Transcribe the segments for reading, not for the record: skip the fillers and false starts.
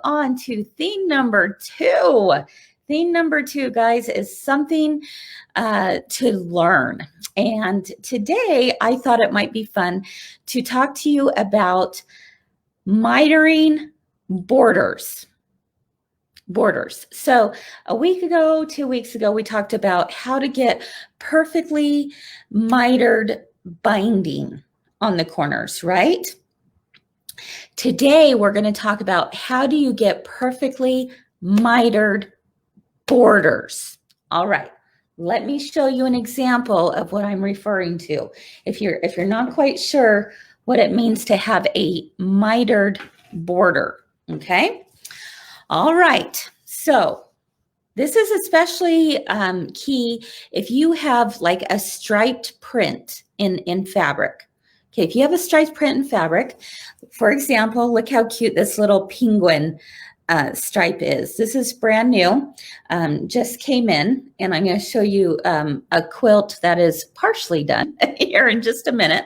on to theme number 2. Theme number 2, guys, is something to learn. And today I thought it might be fun to talk to you about mitering borders. So a week ago, 2 weeks ago, we talked about how to get perfectly mitered binding on the corners, right? Today, we're going to talk about how do you get perfectly mitered borders. All right, let me show you an example of what I'm referring to. If you're not quite sure what it means to have a mitered border, okay? All right, so this is especially key if you have like a striped print in fabric. Okay, if you have a striped print in fabric, for example, look how cute this little penguin stripe is. This is brand new, just came in, and I'm going to show you a quilt that is partially done here in just a minute.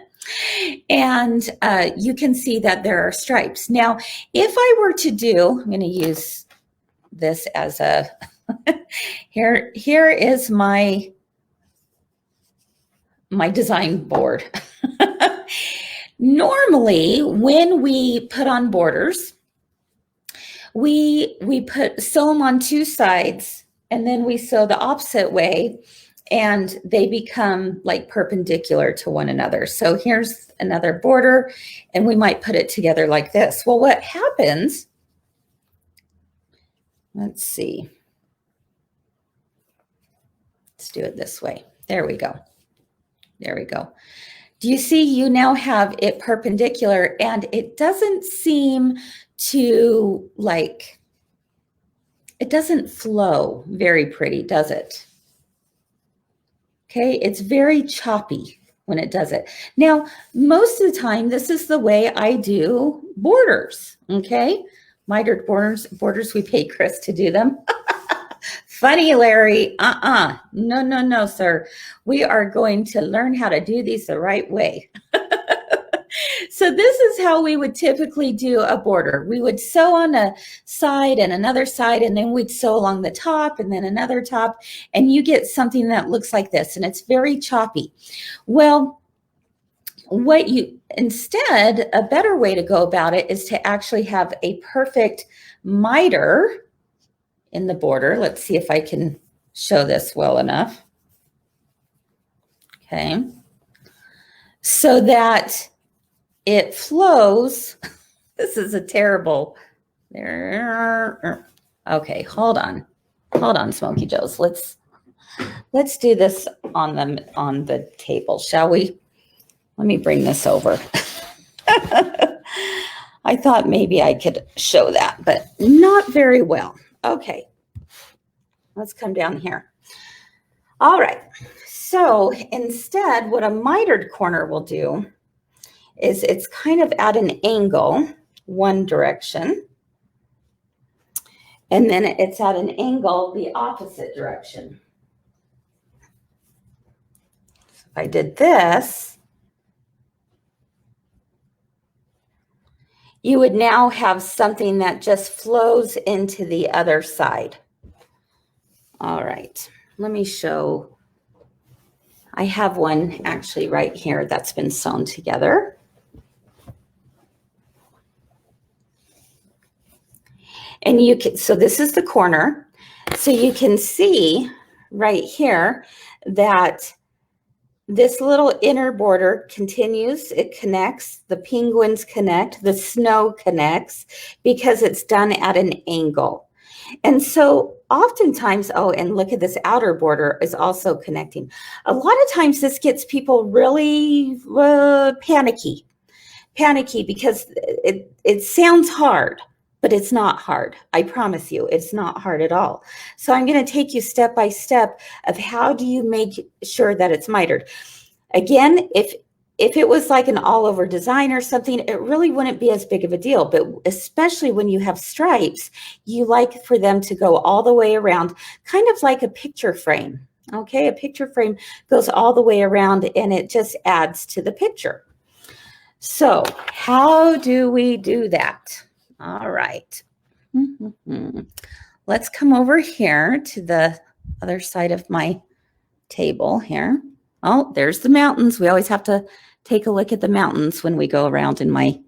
And you can see that there are stripes. Now, if I were to do, I'm going to use this as a, here is my design board. Normally, when we put on borders, we sew them on two sides, and then we sew the opposite way, and they become like perpendicular to one another. So here's another border, and we might put it together like this. Well, what happens, let's see. Let's do it this way. There we go. There we go. Do you see you now have it perpendicular, and it doesn't seem to like, it doesn't flow very pretty, does it? Okay, it's very choppy when it does it. Now, most of the time, this is the way I do borders, okay? Mitered borders, we pay Kris to do them. Funny, Larry. No, sir. We are going to learn how to do these the right way. So this is how we would typically do a border. We would sew on a side and another side, and then we'd sew along the top and then another top, and you get something that looks like this, and it's very choppy. Well, instead, a better way to go about it is to actually have a perfect miter in the border. Let's see if I can show this well enough. Okay. So that it flows. This is a terrible. Okay, hold on, Smokey Joes. Let's do this on the table, shall we? Let me bring this over. I thought maybe I could show that, but not very well. Okay, let's come down here. All right, so instead, what a mitered corner will do is it's kind of at an angle, one direction, and then it's at an angle the opposite direction. So if I did this, you would now have something that just flows into the other side. All right, let me show. I have one actually right here that's been sewn together. And you can, so this is the corner. So you can see right here that this little inner border continues, it connects, the penguins connect, the snow connects, because it's done at an angle. And so oftentimes, oh, and look at this outer border is also connecting. A lot of times this gets people really panicky because it sounds hard, but it's not hard. I promise you, it's not hard at all. So I'm going to take you step by step of how do you make sure that it's mitered. Again, if it was like an all over design or something, it really wouldn't be as big of a deal. But especially when you have stripes, you like for them to go all the way around, kind of like a picture frame. Okay, a picture frame goes all the way around, and it just adds to the picture. So how do we do that? All right. Let's come over here to the other side of my table here. Oh, there's the mountains. We always have to take a look at the mountains when we go around in my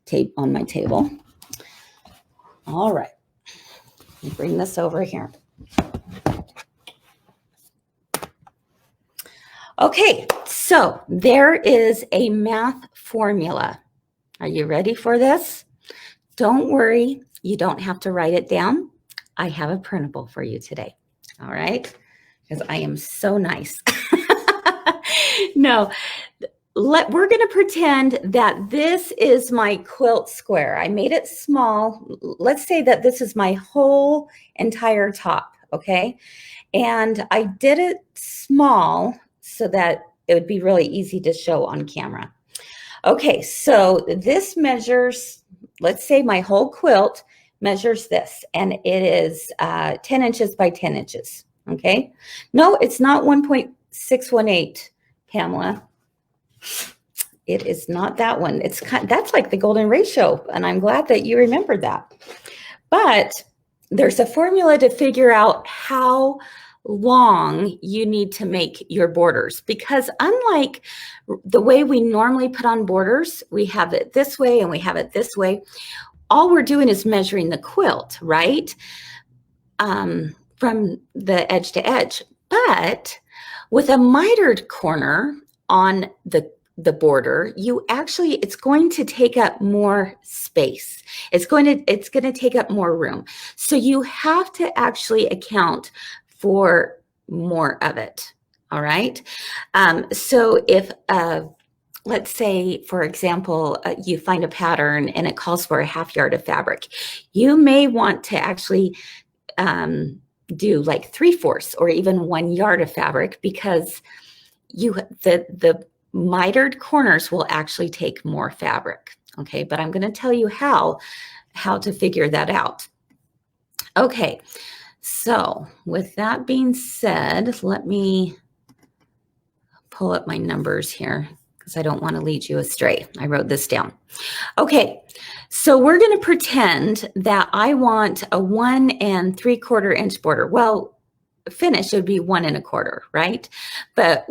tape on my table. All right. Let me bring this over here. Okay, so there is a math formula. Are you ready for this? Don't worry, you don't have to write it down. I have a printable for you today. All right, because I am so nice. No, we're going to pretend that this is my quilt square. I made it small. Let's say that this is my whole entire top, okay? And I did it small so that it would be really easy to show on camera. Okay, so this measures, let's say my whole quilt measures this, and it is 10 inches by 10 inches, okay? No, it's not 1.618, Pamela. It is not that one. That's like the golden ratio, and I'm glad that you remembered that. But there's a formula to figure out how long you need to make your borders, because unlike the way we normally put on borders, we have it this way and we have it this way. All we're doing is measuring the quilt, right? From the edge to edge. But with a mitered corner on the border, it's going to take up more space. It's going to take up more room. So you have to actually account for more of it. All right. So if let's say, for example, you find a pattern and it calls for a half yard of fabric, you may want to actually do like 3/4 or even 1 yard of fabric, because the mitered corners will actually take more fabric. Okay, but I'm going to tell you how to figure that out. Okay, so with that being said, let me pull up my numbers here because I don't want to lead you astray. I wrote this down. Okay, so we're going to pretend that I want a 1 3/4 inch border. Well, finished, it would be 1 1/4, right? But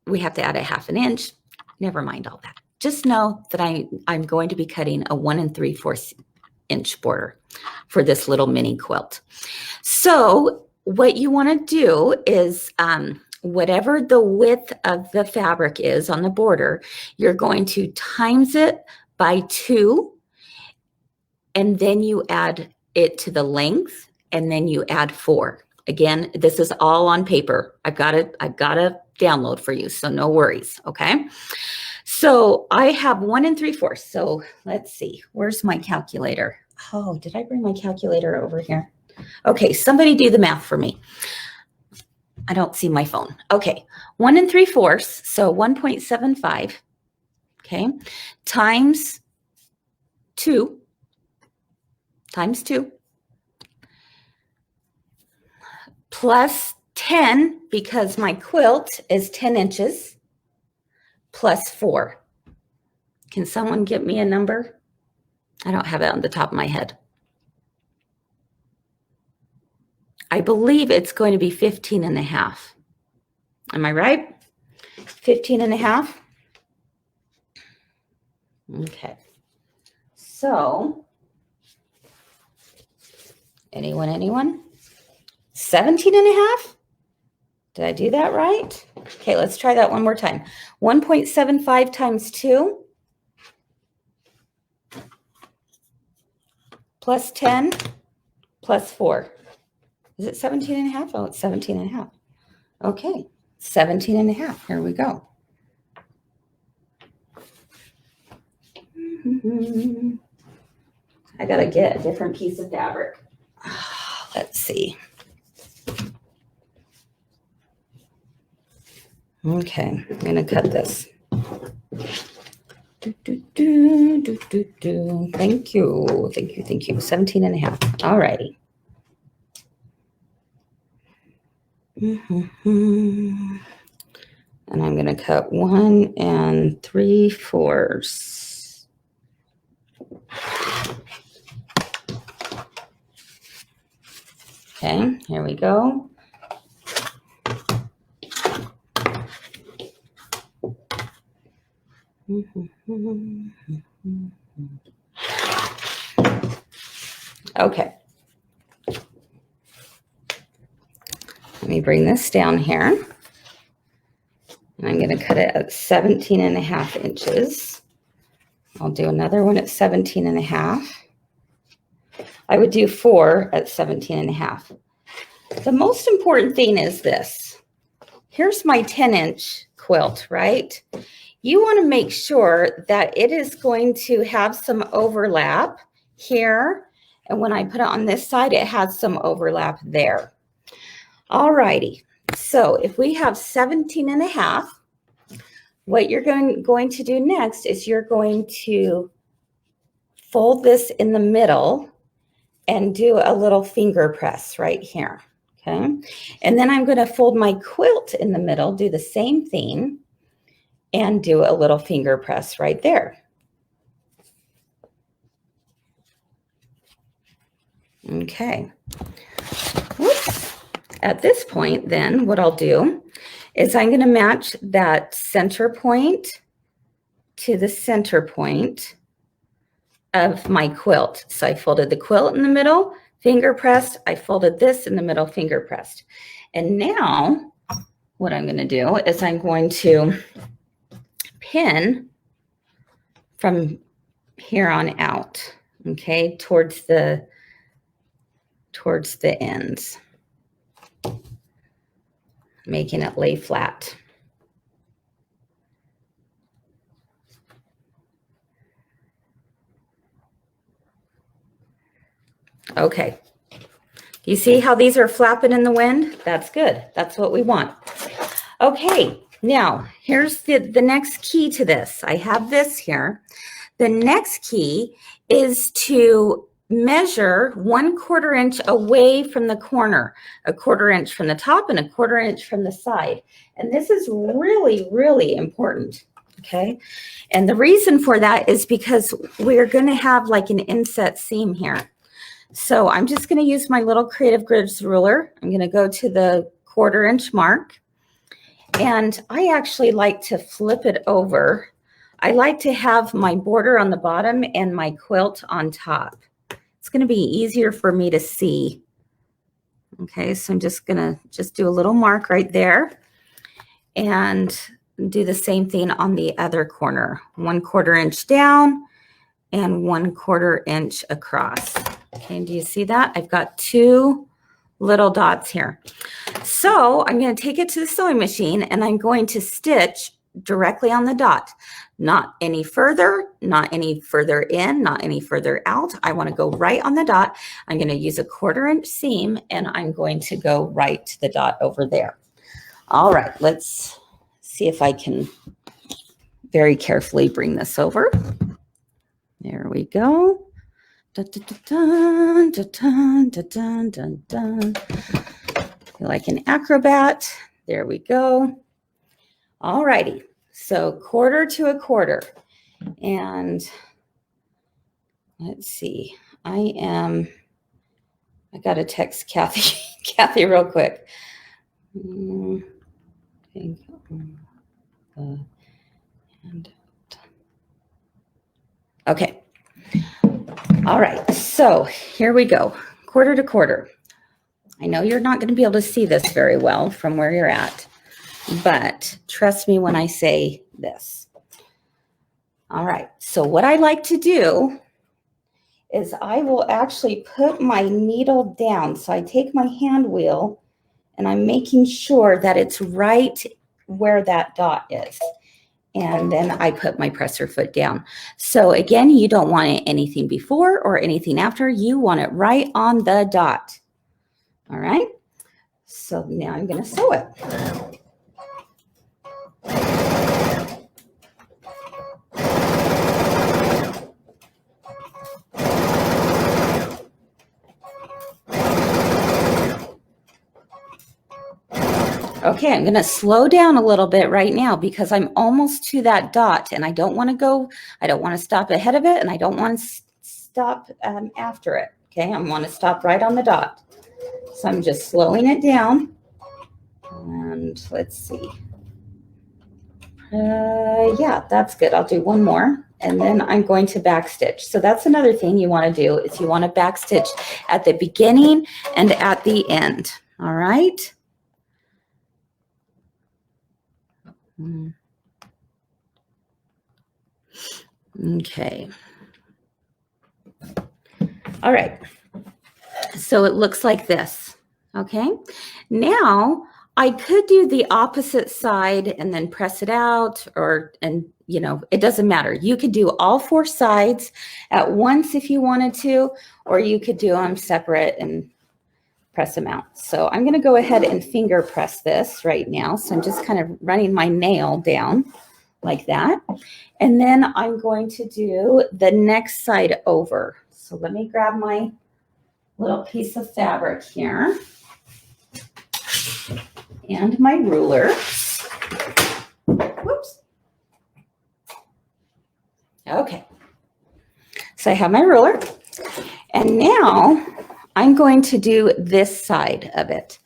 we have to add a 1/2 inch. Never mind all that. Just know that I'm going to be cutting a 1 3/4 inch border for this little mini quilt. So what you want to do is whatever the width of the fabric is on the border, you're going to times it by 2, and then you add it to the length, and then you add 4. Again, this is all on paper. I've got a download for you, so no worries, okay? So I have 1 3/4. So let's see, where's my calculator? Oh, did I bring my calculator over here? Okay, somebody do the math for me. I don't see my phone. Okay, 1 3/4, so 1.75, okay, times 2, plus 10, because my quilt is 10 inches, plus 4. Can someone get me a number? I don't have it on the top of my head. I believe it's going to be 15.5. Am I right? 15.5? Okay. So, anyone? 17.5? Did I do that right? Okay, let's try that one more time. 1.75 times 2 plus 10 plus 4. Is it 17.5? Oh, it's 17.5. Okay, 17.5. Here we go. I gotta get a different piece of fabric. Let's see. Okay, I'm gonna cut this. Thank you. 17.5. All righty. And I'm going to cut 1 3/4. Okay, here we go. Okay. Let me bring this down here. And I'm going to cut it at 17.5 inches. I'll do another one at 17.5. I would do 4 at 17.5. The most important thing is this. Here's my 10-inch quilt, right? You want to make sure that it is going to have some overlap here. And when I put it on this side, it has some overlap there. All righty. So if we have 17.5, what you're going to do next is you're going to fold this in the middle and do a little finger press right here. Okay. And then I'm going to fold my quilt in the middle, do the same thing, and do a little finger press right there. Okay. Whoops. At this point, then, what I'll do is I'm going to match that center point to the center point of my quilt. So I folded the quilt in the middle, finger pressed. I folded this in the middle, finger pressed. And now what I'm going to do is I'm going to pin from here on out, okay, towards the ends, making it lay flat. Okay. You see how these are flapping in the wind? That's good. That's what we want. Okay. Now, here's the next key to this. I have this here. The next key is to measure 1/4 inch away from the corner, 1/4 inch from the top and 1/4 inch from the side. And this is really, really important. Okay. And the reason for that is because we're going to have like an inset seam here. So I'm just going to use my little Creative Grids ruler. I'm going to go to the 1/4 inch mark. And I actually like to flip it over. I like to have my border on the bottom and my quilt on top. It's going to be easier for me to see. Okay, so I'm just going to do a little mark right there and do the same thing on the other corner. 1/4 inch down and 1/4 inch across. Okay, do you see that? I've got 2 little dots here. So I'm going to take it to the sewing machine and I'm going to stitch directly on the dot. Not any further, not any further in, not any further out. I want to go right on the dot. I'm going to use a 1/4 inch seam and I'm going to go right to the dot over there. All right, let's see if I can very carefully bring this over. There we go. Dun, dun, dun, dun, dun, dun, dun, dun. Like an acrobat. There we go. All righty. So 1/4 to 1/4. And let's see. I got to text Kathy real quick. Okay. All right, so here we go, 1/4 to 1/4. I know you're not going to be able to see this very well from where you're at, but trust me when I say this. All right, so what I like to do is I will actually put my needle down. So I take my hand wheel and I'm making sure that it's right where that dot is. And then I put my presser foot down. So again, you don't want anything before or anything after. You want it right on the dot. All right. So now I'm going to sew it. Okay, I'm going to slow down a little bit right now because I'm almost to that dot and I don't want to stop ahead of it and I don't want to stop after it. Okay, I want to stop right on the dot. So I'm just slowing it down. And let's see. Yeah, that's good. I'll do one more. And then I'm going to backstitch. So that's another thing you want to do is you want to backstitch at the beginning and at the end. All right. Okay. All right. So it looks like this. Okay. Now I could do the opposite side and then press it out, and you know, it doesn't matter. You could do all 4 sides at once if you wanted to, or you could do them separate and press them out. So I'm going to go ahead and finger press this right now. So I'm just kind of running my nail down like that. And then I'm going to do the next side over. So let me grab my little piece of fabric here and my ruler. Whoops. Okay. So I have my ruler. And now I'm going to do this side of it.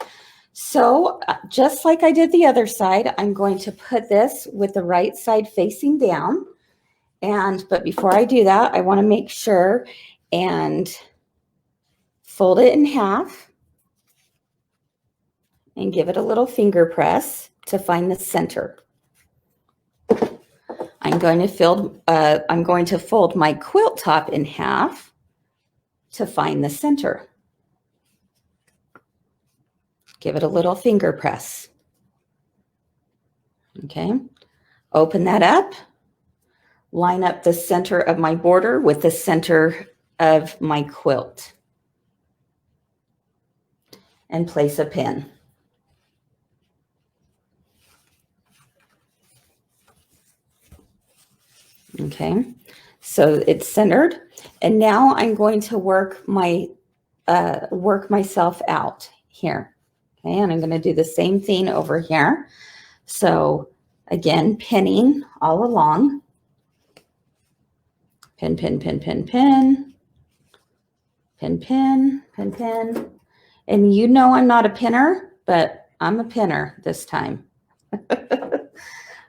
So just like I did the other side, I'm going to put this with the right side facing down. But before I do that, I want to make sure and fold it in half and give it a little finger press to find the center. I'm going to fold my quilt top in half to find the center. Give it a little finger press. Okay. Open that up. Line up the center of my border with the center of my quilt. And place a pin. Okay, so it's centered, and now I'm going to work myself out here. Okay, and I'm going to do the same thing over here. So again, pinning all along. Pin, pin, pin, pin, pin. Pin, pin, pin, pin. And you know I'm not a pinner, but I'm a pinner this time.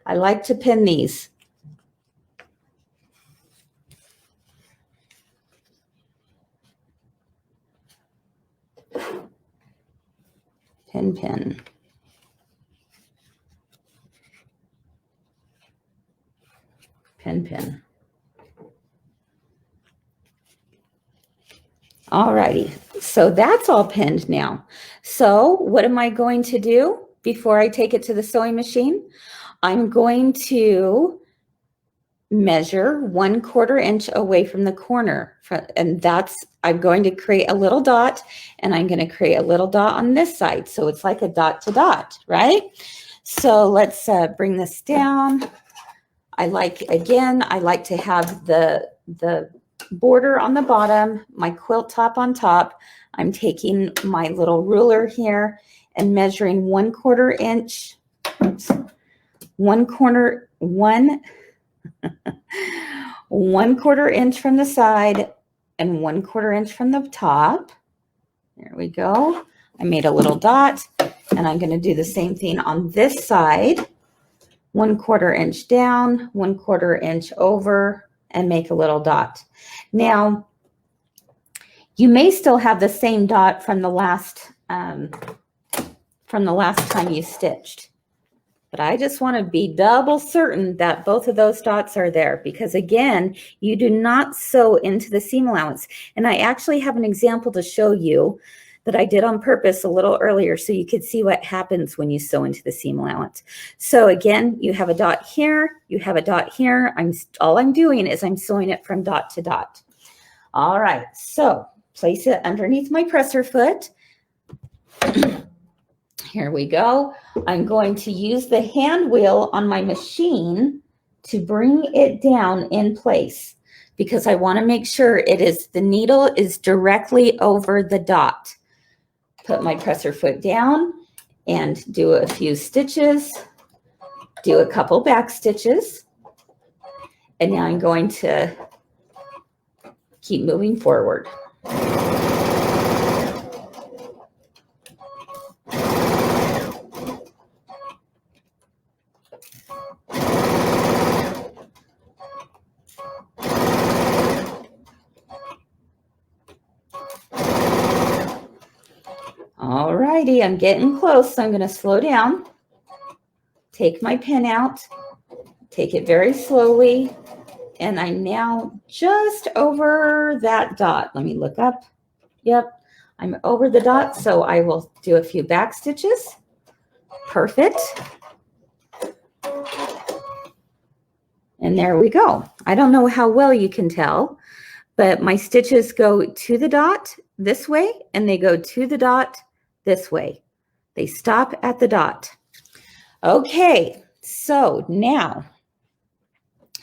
I like to pin these. Pin, pin. Pin, pin. All righty, so that's all pinned now. So what am I going to do before I take it to the sewing machine? I'm going to measure 1/4 inch away from the corner. And I'm going to create a little dot, and I'm going to create a little dot on this side. So it's like a dot to dot, right? So let's bring this down. I like to have the border on the bottom, my quilt top on top. I'm taking my little ruler here and measuring 1/4 inch, 1/4 inch from the side and 1/4 inch from the top. There we go. I made a little dot, and I'm going to do the same thing on this side. 1/4 inch down, 1/4 inch over, and make a little dot. Now, you may still have the same dot from the last time you stitched, but I just want to be double certain that both of those dots are there, because again, you do not sew into the seam allowance. And I actually have an example to show you that I did on purpose a little earlier so you could see what happens when you sew into the seam allowance. So again, you have a dot here, you have a dot here. All I'm doing is I'm sewing it from dot to dot. All right, so place it underneath my presser foot. Here we go. I'm going to use the hand wheel on my machine to bring it down in place, because I want to make sure the needle is directly over the dot. Put my presser foot down and do a few stitches, do a couple back stitches, and now I'm going to keep moving forward. All righty, I'm getting close, so I'm going to slow down. Take my pin out, take it very slowly, and I'm now just over that dot. Let me look up. Yep, I'm over the dot, so I will do a few back stitches. Perfect. And there we go. I don't know how well you can tell, but my stitches go to the dot this way, and they go to the dot this way. They stop at the dot. Okay, so now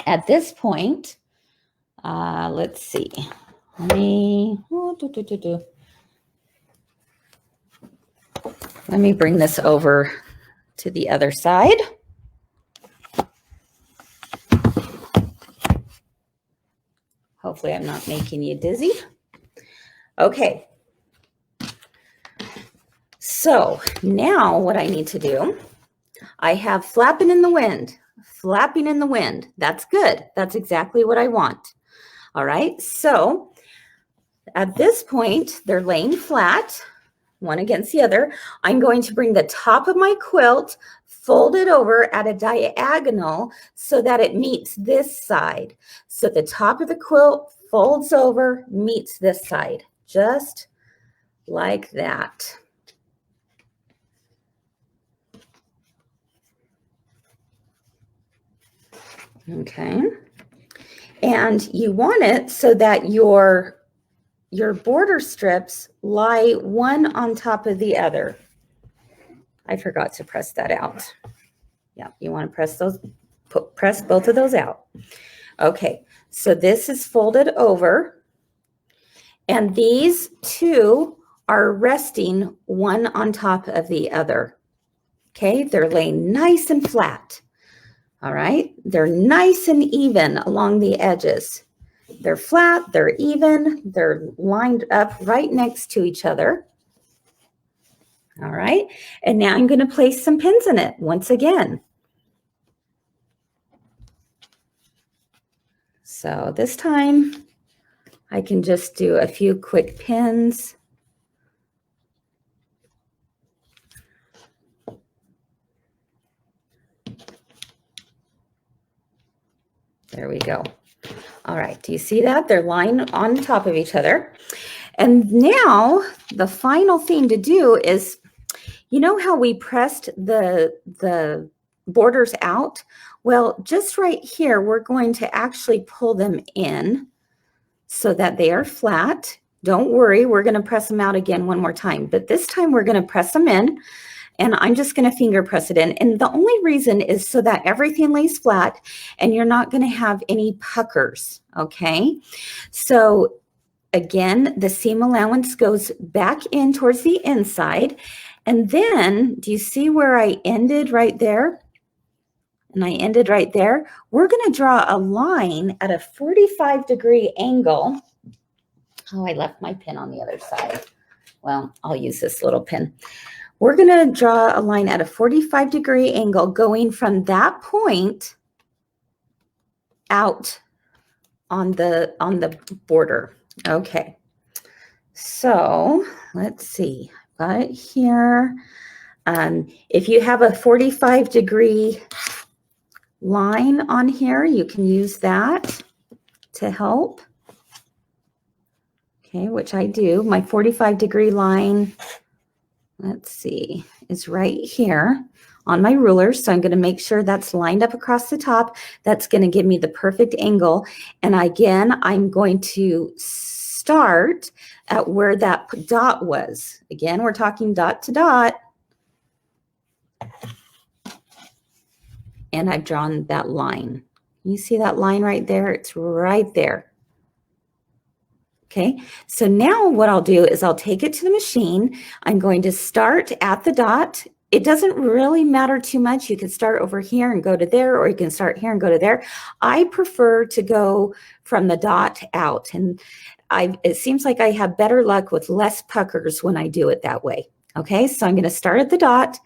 at this point, let's see. Let me bring this over to the other side. Hopefully I'm not making you dizzy. Okay. So now what I need to do, I have flapping in the wind, flapping in the wind. That's good. That's exactly what I want. All right. So at this point, they're laying flat, one against the other. I'm going to bring the top of my quilt, fold it over at a diagonal so that it meets this side. So the top of the quilt folds over, meets this side, just like that. Okay. And you want it so that your border strips lie one on top of the other. I forgot to press that out. Yeah, you want to press both of those out. Okay, so this is folded over, and these two are resting one on top of the other. Okay, they're laying nice and flat. All right, they're nice and even along the edges. They're flat, they're even, they're lined up right next to each other. All right, and now I'm going to place some pins in it once again. So this time I can just do a few quick pins. There we go. All right, do you see that? They're lying on top of each other. And now the final thing to do is, you know how we pressed the borders out? Well, just right here, we're going to actually pull them in so that they are flat. Don't worry, we're going to press them out again one more time, but this time we're going to press them in, and I'm just going to finger press it in. And the only reason is so that everything lays flat and you're not going to have any puckers, okay? So again, the seam allowance goes back in towards the inside. And then, do you see where I ended right there? And I ended right there. We're going to draw a line at a 45-degree angle. Oh, I left my pin on the other side. Well, I'll use this little pin. We're going to draw a line at a 45-degree angle going from that point out on the border. Okay. So let's see. Got it here. If you have a 45-degree line on here, you can use that to help. Okay, which I do. My 45-degree line, let's see, is right here on my ruler. So I'm going to make sure that's lined up across the top. That's going to give me the perfect angle. And again, I'm going to start at where that dot was. Again, we're talking dot to dot. And I've drawn that line. You see that line right there? It's right there. Okay, so now what I'll do is I'll take it to the machine. I'm going to start at the dot. It doesn't really matter too much. You can start over here and go to there, or you can start here and go to there. I prefer to go from the dot out, and it seems like I have better luck with less puckers when I do it that way. Okay, so I'm going to start at the dot,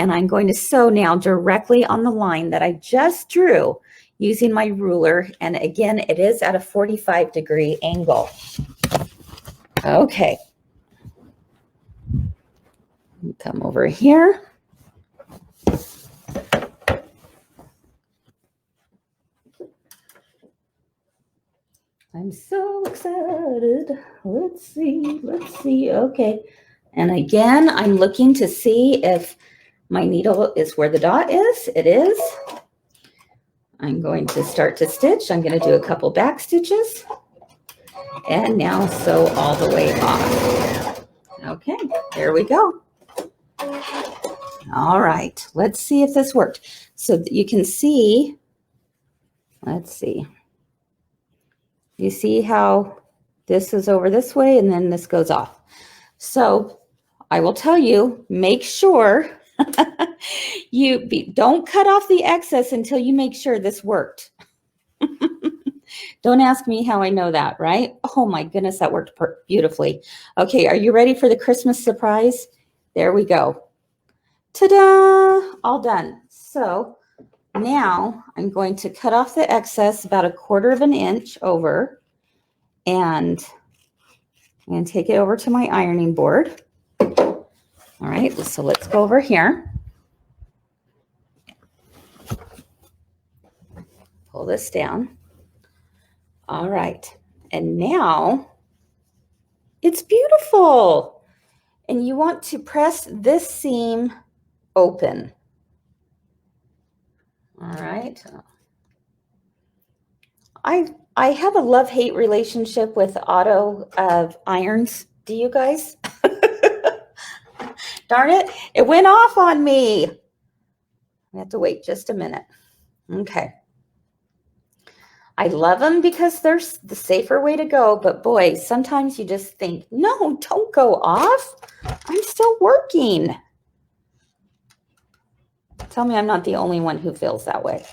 and I'm going to sew now directly on the line that I just drew using my ruler. And again, it is at a 45-degree angle. Okay. Come over here. I'm so excited. Let's see. Okay. And again, I'm looking to see if my needle is where the dot is. It is. I'm going to start to stitch. I'm going to do a couple back stitches. And now sew all the way off. Okay, there we go. All right, let's see if this worked. So that you can see, let's see. You see how this is over this way and then this goes off. So I will tell you, make sure don't cut off the excess until you make sure this worked. Don't ask me how I know that, right? Oh my goodness, that worked beautifully. Okay, are you ready for the Christmas surprise? There we go. Ta-da! All done. So now I'm going to cut off the excess about 1/4 of an inch over, and I'm going to take it over to my ironing board. All right, so let's go over here. Pull this down. All right, and now it's beautiful. And you want to press this seam open. All right. I have a love-hate relationship with auto irons. Do you guys? Darn it, it went off on me. I have to wait just a minute. Okay. I love them because they're the safer way to go, but boy, sometimes you just think, no, don't go off. I'm still working. Tell me I'm not the only one who feels that way.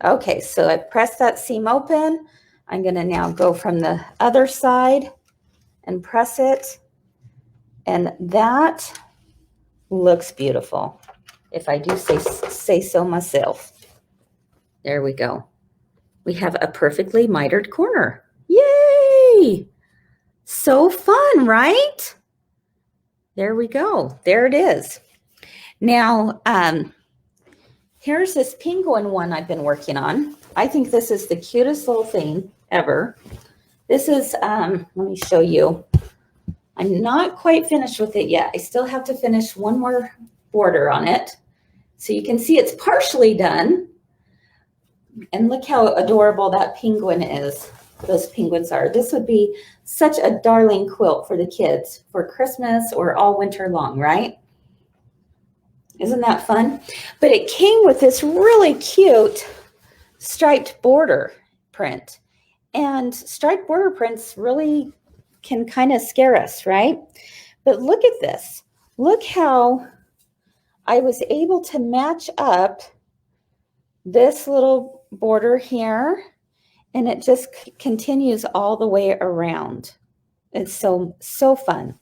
Okay, so I pressed that seam open. I'm going to now go from the other side and press it. And that looks beautiful, if I do say so myself. There we go. We have a perfectly mitered corner. Yay! So fun, right? There we go. There it is. Now, here's this penguin one I've been working on. I think this is the cutest little thing ever. This is, let me show you. I'm not quite finished with it yet. I still have to finish one more border on it. So you can see it's partially done. And look how adorable that penguin is. Those penguins are. This would be such a darling quilt for the kids for Christmas or all winter long, right? Isn't that fun? But it came with this really cute striped border print. And striped border prints really can kind of scare us, right? But look at this. Look how I was able to match up this little border here, and it just continues all the way around. It's so fun.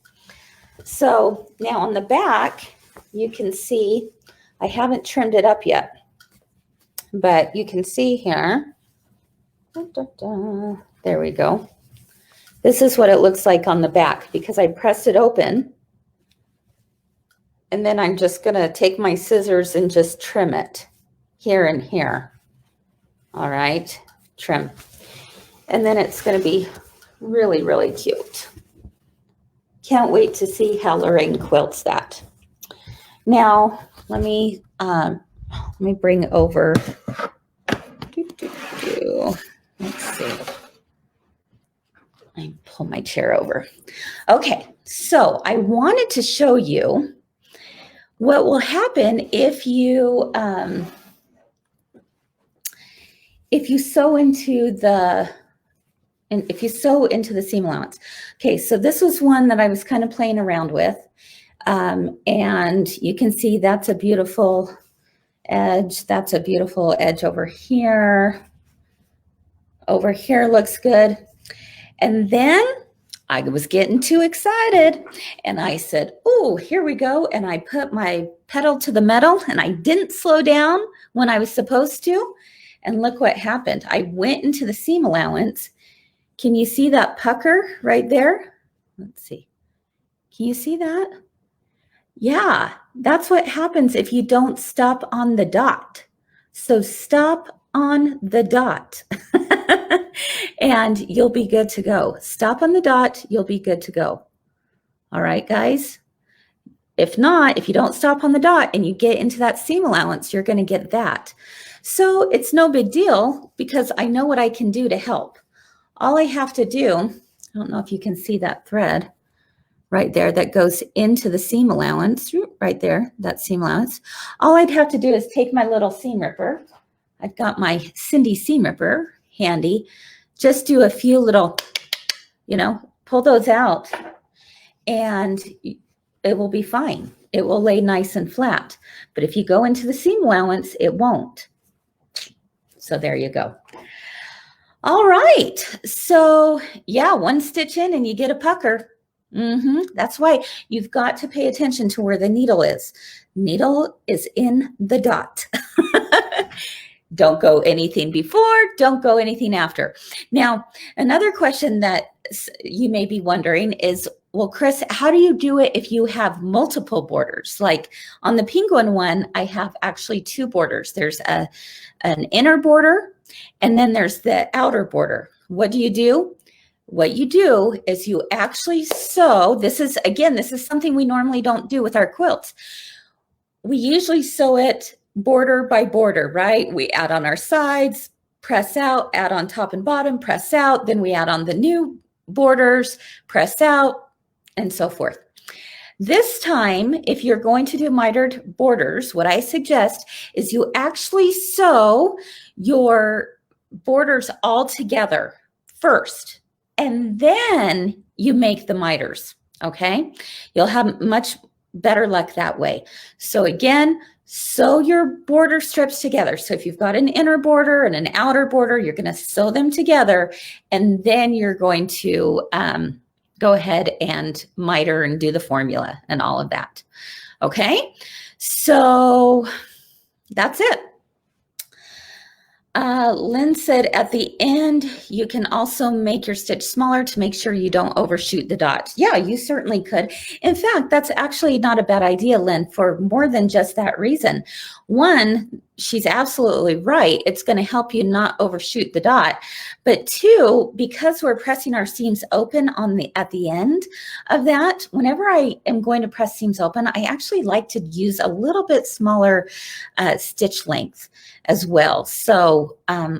So now on the back, you can see I haven't trimmed it up yet, but you can see here. There we go. This is what it looks like on the back because I pressed it open. And then I'm just going to take my scissors and just trim it here and here. All right, trim. And then it's going to be really, really cute. Can't wait to see how Lorraine quilts that. Now, let me bring over. Let's see. I pull my chair over. Okay, so I wanted to show you what will happen if you sew into the seam allowance. Okay, so this was one that I was kind of playing around with. And you can see that's a beautiful edge. That's a beautiful edge over here. Over here looks good. And then I was getting too excited and I said, oh, here we go. And I put my pedal to the metal and I didn't slow down when I was supposed to. And look what happened. I went into the seam allowance. Can you see that pucker right there? Let's see. Can you see that? Yeah, that's what happens if you don't stop on the dot. So stop on the dot and you'll be good to go. Stop on the dot, you'll be good to go. All right, guys? If not, if you don't stop on the dot and you get into that seam allowance, you're going to get that. So it's no big deal because I know what I can do to help. All I have to do, I don't know if you can see that thread right there that goes into the seam allowance, right there, that seam allowance. All I'd have to do is take my little seam ripper. I've got my Cindy seam ripper handy. Just do a few little, pull those out and it will be fine. It will lay nice and flat. But if you go into the seam allowance, it won't. So there you go. All right. So yeah, one stitch in and you get a pucker. That's why you've got to pay attention to where the needle is. Needle is in the dot. Don't go anything before, don't go anything after. Now, another question that you may be wondering is, well, Kris, how do you do it if you have multiple borders? Like on the penguin one, I have actually two borders. There's an inner border, and then there's the outer border. What do you do? What you do is you actually sew. This is something we normally don't do with our quilts. We usually sew it border by border, right? We add on our sides, press out, add on top and bottom, press out, then we add on the new borders, press out, and so forth. This time, if you're going to do mitered borders, what I suggest is you actually sew your borders all together first, and then you make the miters, okay? You'll have much better luck that way. So again, sew your border strips together. So if you've got an inner border and an outer border, you're going to sew them together, and then you're going to go ahead and miter and do the formula and all of that. Okay, so that's it. Lynn said at the end, you can also make your stitch smaller to make sure you don't overshoot the dot. Yeah, you certainly could. In fact, that's actually not a bad idea, Lynn, for more than just that reason. One, she's absolutely right. It's going to help you not overshoot the dot. But two, because we're pressing our seams open at the end of that, whenever I am going to press seams open, I actually like to use a little bit smaller stitch length as well. So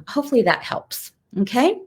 hopefully that helps. Okay.